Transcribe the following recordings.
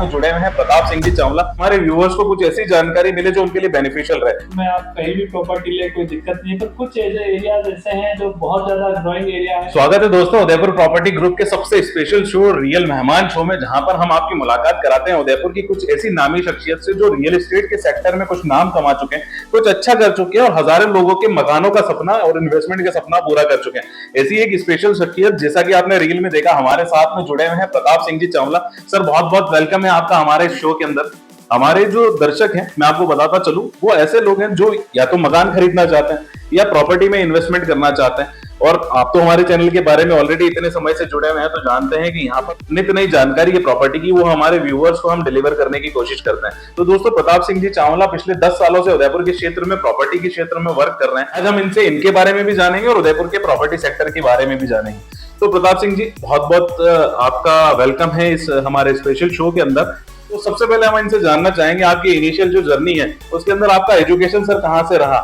साथ में जुड़े हुए हैं प्रताप सिंह जी चावला। हमारे व्यूअर्स को कुछ ऐसी जानकारी मिले जो उनके लिए बेनिफिशियल रहे। में आप कहीं भी प्रॉपर्टी ले कोई दिक्कत नहीं है, पर कुछ एरियाज ऐसे हैं जो बहुत ज्यादा ग्रोइंग एरिया है। स्वागत है दोस्तों उदयपुर प्रॉपर्टी ग्रुप के सबसे स्पेशल शो रियल मेहमान शो में, जहां पर हम आपकी मुलाकात कराते हैं उदयपुर की कुछ ऐसी नामी शख्सियत से जो रियल एस्टेट के सेक्टर में कुछ नाम कमा चुके हैं, कुछ अच्छा कर चुके हैं और हजारों लोगों के मकानों का सपना और इन्वेस्टमेंट का सपना पूरा कर चुके हैं। ऐसी एक स्पेशल शख्सियत, जैसा कि आपने रील में देखा, हमारे साथ में जुड़े हुए हैं प्रताप सिंह जी चावला। सर बहुत बहुत वेलकम है आपका हमारे शो के अंदर। हमारे जो दर्शक हैं, मैं आपको बताता चलूं, वो ऐसे लोग हैं जो या तो मकान खरीदना चाहते हैं या प्रॉपर्टी में इन्वेस्टमेंट करना चाहते हैं। और आप तो हमारे चैनल के बारे में ऑलरेडी इतने समय से जुड़े हुए हैं, तो जानते हैं कि यहाँ पर नित्य नई जानकारी की प्रॉपर्टी की वो हमारे व्यूअर्स को हम डिलीवर करने की कोशिश करते हैं। तो दोस्तों, प्रताप सिंह जी चावला पिछले 10 सालों से उदयपुर के क्षेत्र में प्रॉपर्टी के क्षेत्र में वर्क कर रहे हैं। आज हम इनसे इनके बारे में भी जानेंगे और उदयपुर के प्रॉपर्टी सेक्टर के बारे में भी जानेंगे। तो प्रताप सिंह जी, बहुत बहुत आपका वेलकम है इस हमारे स्पेशल शो के अंदर। तो सबसे पहले हम इनसे जानना चाहेंगे आपकी इनिशियल जो जर्नी है उसके अंदर आपका एजुकेशन सर कहाँ से रहा?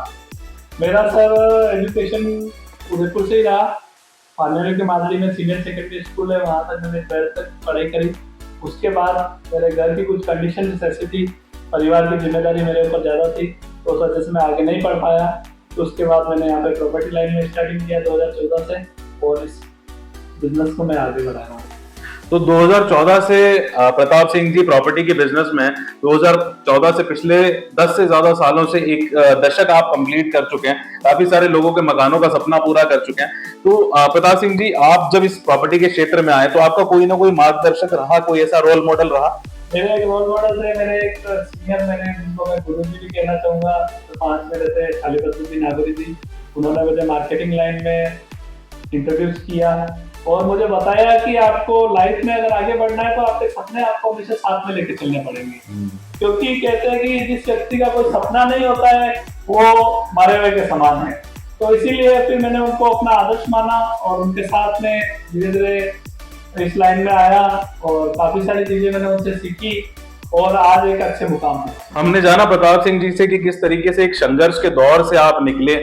मेरा सर एजुकेशन उदयपुर से ही रहा। पानेर के मादरी में सीनियर सेकेंडरी स्कूल है, वहाँ तक मैंने 12th तक पढ़ाई करी। उसके बाद मेरे घर की कुछ कंडीशन ऐसी थी, परिवार की जिम्मेदारी मेरे ऊपर ज़्यादा थी, तो उस वजह से मैं आगे नहीं पढ़ पाया। तो उसके बाद मैंने यहाँ पे प्रॉपर्टी लाइन में स्टार्टिंग किया 2014 से, और इस बिजनेस को मैं आगे बढ़ा रहा हूँ। तो 2014 से प्रताप सिंह जी प्रॉपर्टी के बिजनेस में 2014 से पिछले 10 से ज्यादा सालों से एक दशक आप कंप्लीट कर चुके हैं, काफी सारे लोगों के मकानों का सपना पूरा कर चुके हैं। तो प्रताप सिंह जी, आप जब इस प्रॉपर्टी के क्षेत्र में आए तो आपका कोई ना कोई मार्गदर्शक रहा, कोई ऐसा रोल मॉडल रहा? मेरे एक रोल मॉडल थे, मेरे एक सीनियर, मैंने जिनको मैं गुरु जी भी कहना चाहूंगा, तो 5 मेरे थे खालिद नागौरी जी। उन्होंने मुझे मार्केटिंग लाइन में इंट्रोड्यूस किया और मुझे बताया कि आपको लाइफ में अगर आगे बढ़ना है तो आपके सपने आपको हमेशा साथ में लेके चलने पड़ेंगे। क्योंकि कहते हैं कि जिस व्यक्ति का कोई सपना नहीं होता है वो मारे हुए के समान है। तो इसीलिए फिर मैंने उनको अपना आदर्श माना और उनके साथ में धीरे धीरे इस लाइन में आया और काफी सारी चीजें मैंने उनसे सीखी और आज एक अच्छे मुकाम पर। हमने जाना प्रताप सिंह जी से कि किस तरीके से एक संघर्ष के दौर से आप निकले,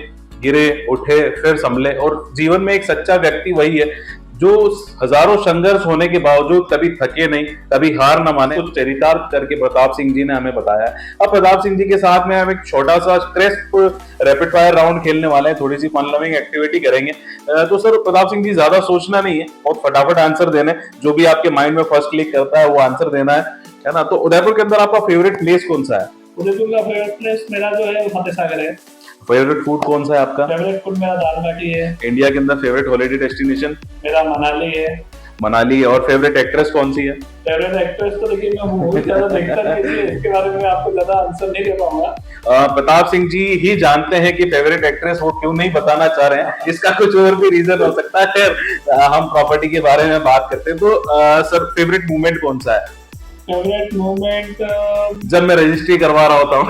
गिरे, उठे, फिर संभले, और जीवन में एक सच्चा व्यक्ति वही है जो हजारों संघर्ष होने के बावजूद कभी थके नहीं, कभी हार न माने। तो चरितार्थ करके प्रताप सिंह जी ने हमें बताया। अब प्रताप सिंह जी के साथ में हम एक छोटा सा स्ट्रेस रैपिड फायर राउंड खेलने वाले हैं, थोड़ी सी फन लविंग एक्टिविटी करेंगे। तो सर प्रताप सिंह जी, ज्यादा सोचना नहीं है, बहुत फटाफट आंसर देने, जो भी आपके माइंड में फर्स्ट क्लिक करता है वो आंसर देना है ना? तो उदयपुर के अंदर आपका फेवरेट प्लेस कौन सा है? उदयपुर का फेवरेट प्लेस मेरा जो है वो फतेह सागर है। फेवरेट फूड कौन सा है आपका? फेवरेट फूड मेरा दाल बाटी है। इंडिया के अंदर फेवरेट हॉलिडे डेस्टिनेशन? मेरा मनाली है। मनाली है। और फेवरेट एक्ट्रेस कौन सी है? फेवरेट एक्ट्रेस तो देखिए मैं मूवी ज्यादा देखता नहीं, इसलिए इसके बारे में आपको ज्यादा आंसर नहीं दे पाऊंगा। प्रताप सिंह जी ही जानते हैं कि फेवरेट एक्ट्रेस वो क्यों नहीं बताना चाह रहे हैं, इसका कुछ और भी रीजन हो सकता है। हम प्रॉपर्टी के बारे में बात करते हैं, तो सर फेवरेट मूवमेंट कौन सा है? फेवरेट मोमेंट जब मैं रजिस्ट्री करवा रहा होता हूँ।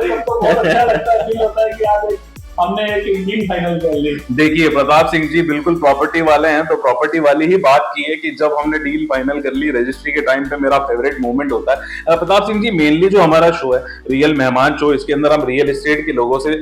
सबको बहुत अच्छा लगता है, फील होता है कि आज हमने एक डील फाइनल कर ली। देखिए प्रताप सिंह जी बिल्कुल प्रॉपर्टी वाले हैं, तो प्रॉपर्टी वाली ही बात की है कि जब हमने डील फाइनल कर ली रजिस्ट्री के टाइम पे मेरा फेवरेट मोमेंट होता है। प्रताप सिंह जी, मेनली जो हमारा शो है रियल मेहमान शो, इसके अंदर हम रियल एस्टेट के लोगों से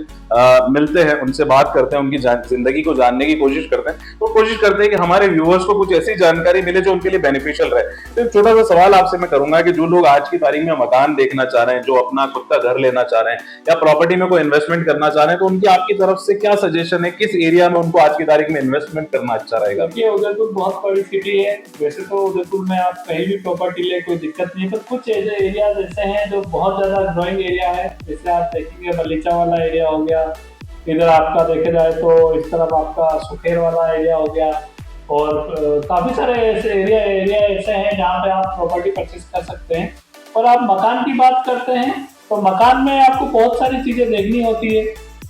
मिलते हैं, उनसे बात करते हैं, उनकी जिंदगी को जानने की कोशिश करते हैं। तो कोशिश करते हैं कि हमारे व्यूअर्स को कुछ ऐसी जानकारी मिले जो उनके लिए बेनिफिशियल रहे। तो एक छोटा सा सवाल आपसे मैं करूंगा कि जो लोग आज की तारीख में मकान देखना चाह रहे हैं, जो अपना खुद का घर लेना चाह रहे हैं या प्रॉपर्टी में कोई इन्वेस्टमेंट करना चाह रहे हैं, तो उनकी आपकी तरफ से क्या सजेशन है, किस एरिया में उनको आज की तारीख में इन्वेस्टमेंट करना अच्छा रहेगा? देखिए उदयपुर बहुत बड़ी सिटी है। वैसे तो उदयपुर में आप कहीं भी प्रॉपर्टी ले कोई दिक्कत नहीं है, पर कुछ एरियाज ऐसे हैं जो बहुत ज्यादा ग्रोइंग एरिया है। जैसे आप देखेंगे बलीचा वाला एरिया हो गया, इधर आपका देखे जाए तो इस तरफ आपका सुखेर वाला एरिया हो गया, और काफी सारे ऐसे एरिया ऐसे हैं जहाँ पे आप प्रॉपर्टी परचेस कर सकते हैं। और आप मकान की बात करते हैं तो मकान में आपको बहुत सारी चीजें देखनी होती है।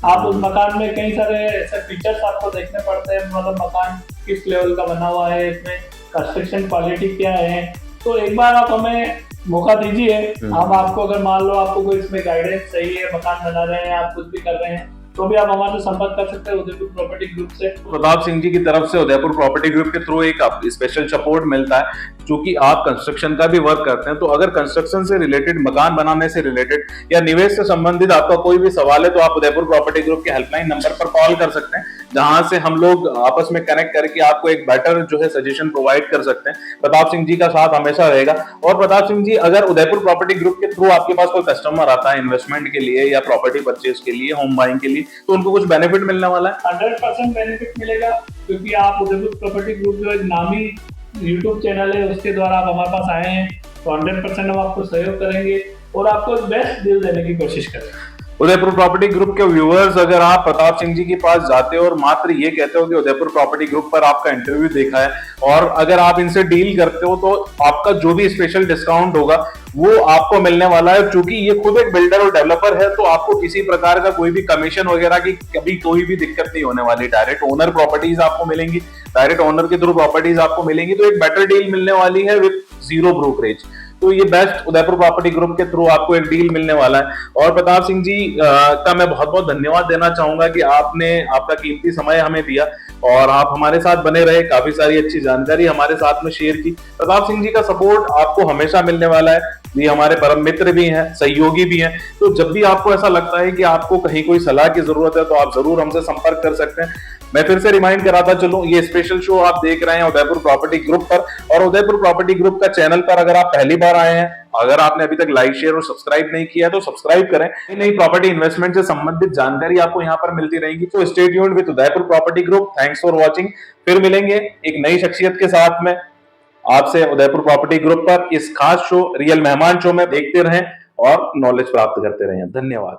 आप उस मकान में कई सारे ऐसे फीचर्स आपको देखने पड़ते हैं, मतलब मकान किस लेवल का बना हुआ है, इसमें कंस्ट्रक्शन क्वालिटी क्या है। तो एक बार आप हमें मौका दीजिए, हम आपको, अगर मान लो आपको कोई इसमें गाइडेंस चाहिए, मकान बना रहे हैं, आप कुछ भी कर रहे हैं, तो भी आप हमारे संपर्क कर सकते हैं उदयपुर प्रॉपर्टी ग्रुप से। प्रताप सिंह जी की तरफ से उदयपुर प्रॉपर्टी ग्रुप के थ्रू एक स्पेशल सपोर्ट मिलता है, क्योंकि आप कंस्ट्रक्शन का भी वर्क करते हैं। तो अगर कंस्ट्रक्शन से रिलेटेड, मकान बनाने से रिलेटेड या निवेश से संबंधित आपका कोई भी सवाल है, तो आप उदयपुर प्रॉपर्टी ग्रुप के हेल्पलाइन नंबर पर कॉल कर सकते हैं, जहां से हम लोग आपस में कनेक्ट करके आपको एक बेटर जो है सजेशन प्रोवाइड कर सकते हैं। प्रताप सिंह जी का साथ हमेशा रहेगा। और प्रताप सिंह जी, अगर उदयपुर प्रॉपर्टी ग्रुप के थ्रू आपके पास कोई कस्टमर आता है इन्वेस्टमेंट के लिए या प्रॉपर्टी परचेज के लिए, होम बाइंग के लिए, तो उनको कुछ बेनिफिट मिलने वाला है? 100% बेनिफिट मिलेगा, क्योंकि आप उदयपुर प्रॉपर्टी ग्रुप जो एक नामी यूट्यूब चैनल है उसके द्वारा आप हमारे पास आए हैं, तो 100% हम आपको सहयोग करेंगे और आपको बेस्ट डील देने की कोशिश करेंगे। उदयपुर प्रॉपर्टी ग्रुप के व्यूअर्स, अगर आप प्रताप सिंह जी के पास जाते हो और मात्र ये कहते हो कि उदयपुर प्रॉपर्टी ग्रुप पर आपका इंटरव्यू देखा है और अगर आप इनसे डील करते हो, तो आपका जो भी स्पेशल डिस्काउंट होगा वो आपको मिलने वाला है। क्योंकि ये खुद एक बिल्डर और डेवलपर है, तो आपको किसी प्रकार का कोई भी कमीशन वगैरह की कभी कोई भी दिक्कत नहीं होने वाली। डायरेक्ट ओनर प्रॉपर्टीज आपको मिलेंगी, डायरेक्ट ओनर के थ्रू प्रॉपर्टीज आपको मिलेंगी, तो एक बेटर डील मिलने वाली है विद जीरो ब्रोकरेज। तो ये बेस्ट उदयपुर प्रॉपर्टी ग्रुप के थ्रू आपको एक डील मिलने वाला है। और प्रताप सिंह जी का मैं बहुत बहुत धन्यवाद देना चाहूंगा कि आपने आपका कीमती समय हमें दिया और आप हमारे साथ बने रहे, काफी सारी अच्छी जानकारी हमारे साथ में शेयर की। प्रताप सिंह जी का सपोर्ट आपको हमेशा मिलने वाला है। ये हमारे परम मित्र भी हैं, सहयोगी भी हैं। तो जब भी आपको ऐसा लगता है कि आपको कहीं कोई सलाह की जरूरत है, तो आप जरूर हमसे संपर्क कर सकते हैं। मैं फिर से रिमाइंड कराता चलूं, ये स्पेशल शो आप देख रहे हैं उदयपुर प्रॉपर्टी ग्रुप पर, और उदयपुर प्रॉपर्टी ग्रुप का चैनल पर अगर आप पहली बार आए हैं, अगर आपने अभी तक लाइक शेयर और सब्सक्राइब नहीं किया तो सब्सक्राइब करें। नई प्रॉपर्टी इन्वेस्टमेंट से संबंधित जानकारी आपको यहाँ पर मिलती रहेगी। तो stay tuned with Udaipur property group. Thanks for watching. फिर मिलेंगे एक नई शख्सियत के साथ में आपसे उदयपुर प्रॉपर्टी ग्रुप पर। इस खास शो रियल मेहमान शो में देखते रहें और नॉलेज प्राप्त करते रहें। धन्यवाद।